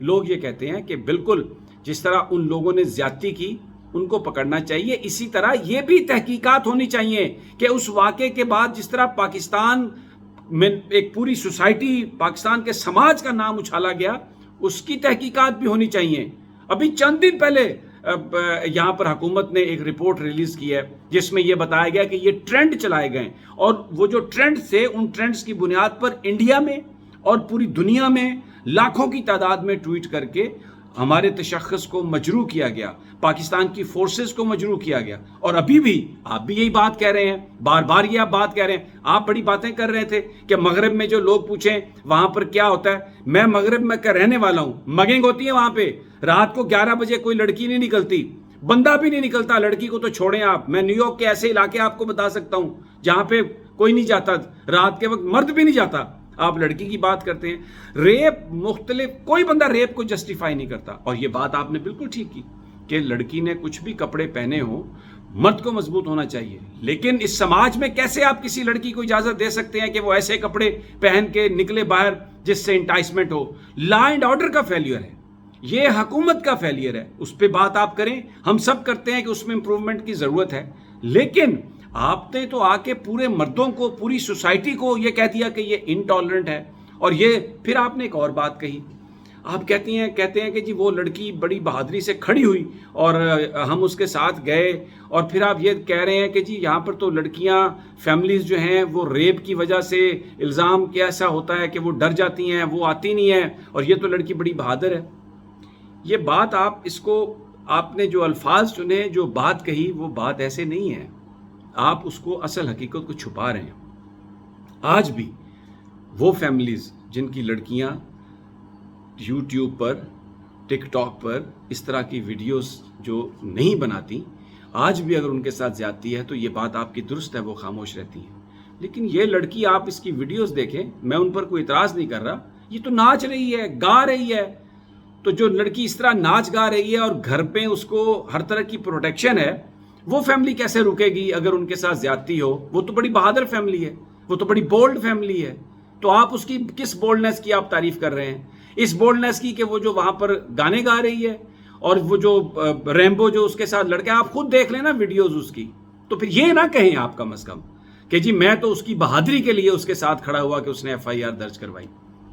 لوگ یہ کہتے ہیں کہ بالکل جس طرح ان لوگوں نے زیادتی کی ان کو پکڑنا چاہیے، اسی طرح یہ بھی تحقیقات ہونی چاہیے کہ اس واقعے کے بعد جس طرح پاکستان میں ایک پوری سوسائٹی، پاکستان کے سماج کا نام اچھالا گیا، اس کی تحقیقات بھی ہونی چاہیے۔ ابھی چند دن پہلے یہاں پر حکومت نے ایک رپورٹ ریلیز کی ہے جس میں یہ بتایا گیا کہ یہ ٹرینڈ چلائے گئے، اور وہ جو ٹرینڈ تھے ان ٹرینڈز کی بنیاد پر انڈیا میں اور پوری دنیا میں لاکھوں کی تعداد میں ٹویٹ کر کے ہمارے تشخص کو مجروح کیا گیا، پاکستان کی فورسز کو مجروح کیا گیا۔ اور ابھی بھی آپ بھی یہی بات کہہ رہے ہیں، بار بار یہ آپ بات کہہ رہے ہیں۔ آپ بڑی باتیں کر رہے تھے کہ مغرب میں جو لوگ پوچھیں وہاں پر کیا ہوتا ہے، میں مغرب میں کا رہنے والا ہوں، مگنگ ہوتی ہے وہاں پہ، رات کو 11 بجے کوئی لڑکی نہیں نکلتی، بندہ بھی نہیں نکلتا، لڑکی کو تو چھوڑیں آپ۔ میں نیو یارک کے ایسے علاقے آپ کو بتا سکتا ہوں جہاں پہ کوئی نہیں جاتا، رات کے وقت مرد بھی نہیں جاتا، آپ لڑکی کی بات کرتے ہیں۔ ریپ مختلف، کوئی بندہ ریپ کو جسٹیفائی نہیں کرتا، اور یہ بات آپ نے بالکل ٹھیک کی کہ لڑکی نے کچھ بھی کپڑے پہنے ہوں، مرد کو مضبوط ہونا چاہیے، لیکن اس سماج میں کیسے آپ کسی لڑکی کو اجازت دے سکتے ہیں کہ وہ ایسے کپڑے پہن کے نکلے باہر جس سے انٹائسمنٹ ہو؟ لا اینڈ آرڈر کا فیلئر ہے، یہ حکومت کا فیلئر ہے، اس پہ بات آپ کریں، ہم سب کرتے ہیں کہ اس میں امپروومنٹ کی ضرورت ہے، لیکن آپ نے تو آ کے پورے مردوں کو، پوری سوسائٹی کو یہ کہہ دیا کہ یہ انٹالرنٹ ہے۔ اور یہ پھر آپ نے ایک اور بات کہی، آپ کہتے ہیں کہ جی وہ لڑکی بڑی بہادری سے کھڑی ہوئی اور ہم اس کے ساتھ گئے، اور پھر آپ یہ کہہ رہے ہیں کہ جی یہاں پر تو لڑکیاں، فیملیز جو ہیں وہ ریپ کی وجہ سے الزام کیسا ہوتا ہے کہ وہ ڈر جاتی ہیں، وہ آتی نہیں ہیں، اور یہ تو لڑکی بڑی بہادر ہے۔ یہ بات آپ نے جو الفاظ چنے، جو بات کہی، وہ بات ایسے نہیں ہے، آپ اس کو اصل حقیقت کو چھپا رہے ہیں۔ آج بھی وہ فیملیز جن کی لڑکیاں یوٹیوب پر، ٹک ٹاک پر اس طرح کی ویڈیوز جو نہیں بناتی، آج بھی اگر ان کے ساتھ زیادتی ہے تو یہ بات آپ کی درست ہے، وہ خاموش رہتی ہیں۔ لیکن یہ لڑکی، آپ اس کی ویڈیوز دیکھیں، میں ان پر کوئی اعتراض نہیں کر رہا، یہ تو ناچ رہی ہے، گا رہی ہے، تو جو لڑکی اس طرح ناچ گا رہی ہے اور گھر پہ اس کو ہر طرح کی پروٹیکشن ہے، وہ فیملی کیسے رکے گی اگر ان کے ساتھ زیادتی ہو؟ وہ تو بڑی بہادر فیملی ہے، وہ تو بڑی بولڈ فیملی ہے، تو آپ اس کی کس بولڈنس کی آپ تعریف کر رہے ہیں؟ اس بولڈنس کی کہ وہ جو وہاں پر گانے گا رہی ہے، اور وہ جو ریمبو جو اس کے ساتھ لڑکا ہے، آپ خود دیکھ لیں نا ویڈیوز اس کی، تو پھر یہ نہ کہیں آپ کم از کم کہ جی میں تو اس کی بہادری کے لیے اس کے ساتھ کھڑا ہوا کہ اس نے FIR درج کروائی۔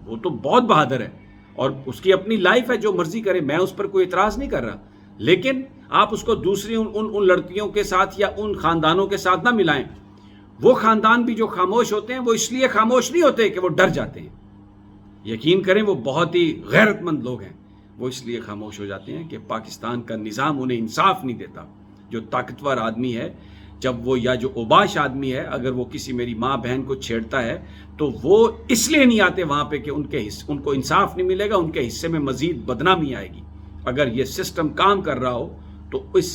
وہ تو بہت بہادر ہے اور اس کی اپنی لائف ہے، جو مرضی کرے، میں اس پر کوئی اعتراض نہیں کر رہا، لیکن آپ اس کو دوسری ان لڑکیوں کے ساتھ یا ان خاندانوں کے ساتھ نہ ملائیں۔ وہ خاندان بھی جو خاموش ہوتے ہیں، وہ اس لیے خاموش نہیں ہوتے کہ وہ ڈر جاتے ہیں، یقین کریں وہ بہت ہی غیرت مند لوگ ہیں، وہ اس لیے خاموش ہو جاتے ہیں کہ پاکستان کا نظام انہیں انصاف نہیں دیتا۔ جو طاقتور آدمی ہے، جب وہ، یا جو اوباش آدمی ہے، اگر وہ کسی میری ماں بہن کو چھیڑتا ہے تو وہ اس لیے نہیں آتے وہاں پہ کہ ان کو انصاف نہیں ملے گا، ان کے حصے میں مزید بدنامی آئے گی۔ اگر یہ سسٹم کام کر رہا ہو تو اس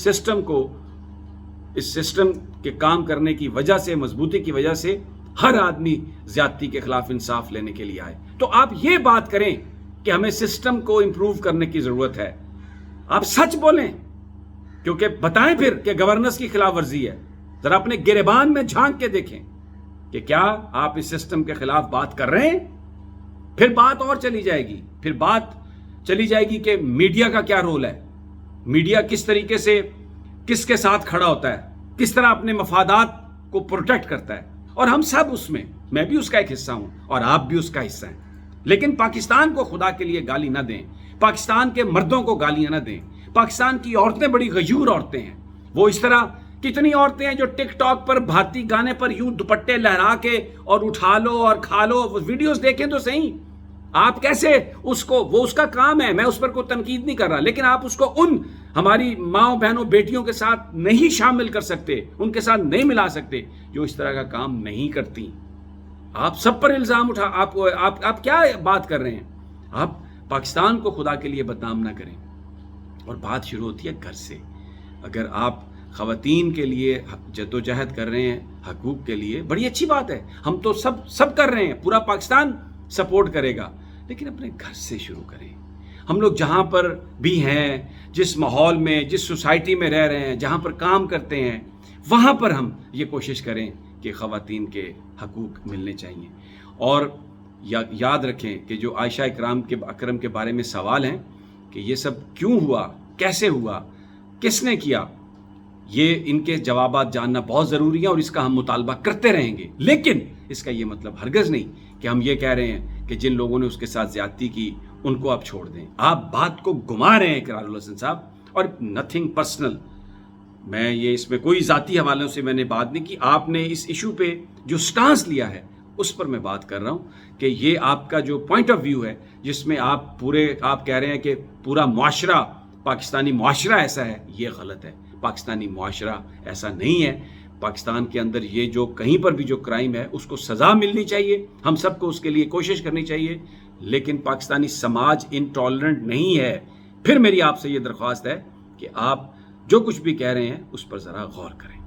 سسٹم کے کام کرنے کی وجہ سے، مضبوطی کی وجہ سے، ہر آدمی زیادتی کے خلاف انصاف لینے کے لیے آئے۔ تو آپ یہ بات کریں کہ ہمیں سسٹم کو امپروو کرنے کی ضرورت ہے، آپ سچ بولیں، کیونکہ بتائیں پھر کہ گورننس کی خلاف ورزی ہے، ذرا اپنے گریبان میں جھانک کے دیکھیں کہ کیا آپ اس سسٹم کے خلاف بات کر رہے ہیں؟ پھر بات اور چلی جائے گی، پھر بات چلی جائے گی کہ میڈیا کا کیا رول ہے، میڈیا کس طریقے سے کس کے ساتھ کھڑا ہوتا ہے، کس طرح اپنے مفادات کو پروٹیکٹ کرتا ہے، اور ہم سب اس میں، میں بھی اس کا ایک حصہ ہوں اور آپ بھی اس کا حصہ ہیں۔ لیکن پاکستان کو خدا کے لیے گالی نہ دیں، پاکستان کے مردوں کو گالیاں نہ دیں۔ پاکستان کی عورتیں بڑی غیور عورتیں ہیں، وہ اس طرح، کتنی عورتیں ہیں جو ٹک ٹاک پر بھارتی گانے پر یوں دوپٹے لہرا کے اور اٹھا لو اور کھا لو، وہ ویڈیوز دیکھیں تو صحیح، آپ کیسے اس کو، وہ اس کا کام ہے، میں اس پر کوئی تنقید نہیں کر رہا، لیکن آپ اس کو ان ہماری ماؤں بہنوں بیٹیوں کے ساتھ نہیں شامل کر سکتے، ان کے ساتھ نہیں ملا سکتے جو اس طرح کا کام نہیں کرتی۔ آپ سب پر الزام اٹھا، آپ کیا بات کر رہے ہیں؟ آپ پاکستان کو خدا کے لیے بدنام نہ کریں۔ اور بات شروع ہوتی ہے گھر سے۔ اگر آپ خواتین کے لیے جدوجہد کر رہے ہیں، حقوق کے لیے، بڑی اچھی بات ہے، ہم تو سب کر رہے ہیں، پورا پاکستان سپورٹ کرے گا، لیکن اپنے گھر سے شروع کریں۔ ہم لوگ جہاں پر بھی ہیں، جس ماحول میں، جس سوسائٹی میں رہ رہے ہیں، جہاں پر کام کرتے ہیں، وہاں پر ہم یہ کوشش کریں کہ خواتین کے حقوق ملنے چاہیے۔ اور یاد رکھیں کہ جو عائشہ اکرم کے بارے میں سوال ہیں کہ یہ سب کیوں ہوا، کیسے ہوا، کس نے کیا، یہ ان کے جوابات جاننا بہت ضروری ہے اور اس کا ہم مطالبہ کرتے رہیں گے. لیکن اس کا یہ مطلب ہرگز نہیں کہ ہم یہ کہہ رہے ہیں کہ جن لوگوں نے اس کے ساتھ زیادتی کی ان کو آپ چھوڑ دیں. آپ بات کو گھما رہے ہیں اقرار الحسن صاحب، اور نتھنگ پرسنل. میں یہ اس میں کوئی ذاتی حوالوں سے میں نے بات نہیں کی. آپ نے اس ایشو پہ جو سٹانس لیا ہے اس پر میں بات کر رہا ہوں کہ یہ آپ کا جو پوائنٹ آف ویو ہے جس میں آپ کہہ رہے ہیں کہ پورا معاشرہ، پاکستانی معاشرہ ایسا ہے، یہ غلط ہے. پاکستانی معاشرہ ایسا نہیں ہے. پاکستان کے اندر یہ جو کہیں پر بھی جو کرائم ہے اس کو سزا ملنی چاہیے، ہم سب کو اس کے لیے کوشش کرنی چاہیے. لیکن پاکستانی سماج انٹالرنٹ نہیں ہے. پھر میری آپ سے یہ درخواست ہے کہ آپ جو کچھ بھی کہہ رہے ہیں اس پر ذرا غور کریں.